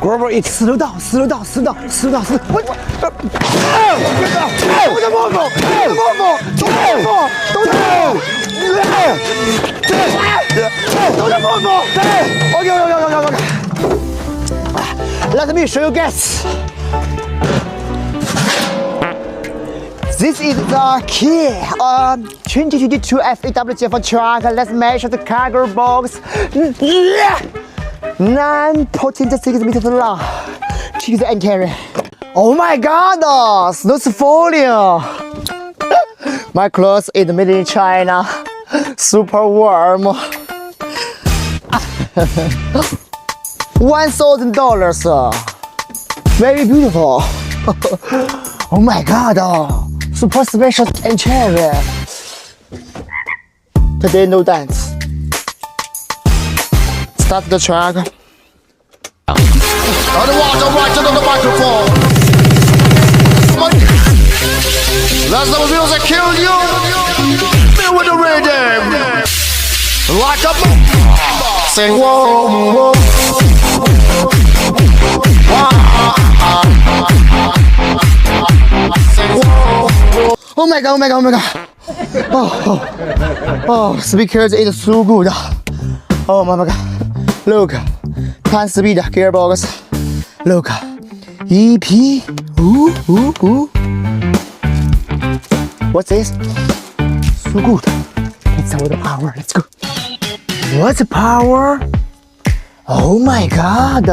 Grover it slow down. What? Okay. Let me show you guys. This is the key 2022 FAW J4 truck. Let's measure the cargo box. 9.6 meters long. Check the interior. Oh my god, smooth folio. My clothes is made in China. Super warm. $1,000. Very beautiful. Oh my god, super special interior. Today no dance. Start the truck. Underwater, right to the microphone. Let the music kill you. Feel with the rhythm. Like a bomb. Sing whoa. Oh my god. Oh, speakers is so good. Oh my god. Look, 10 speed gearbox. Look, EP. Ooh. What's this? So good. It's all the power. Let's go. What's the power? Oh my god.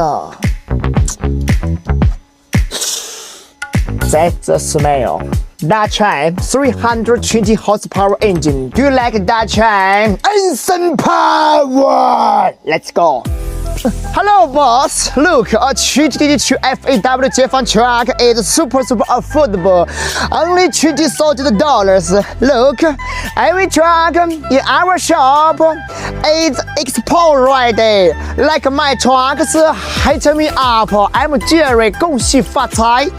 That's the smell. Dutch 320 horsepower engine. Do you like Dutch instant power? Let's go. Hello boss, look, a 2022 FAW J4 truck is super affordable, only $20,000. Look, every truck in our shop is export ready. Like my trucks, hit me up. I'm Jerry, 恭喜发财。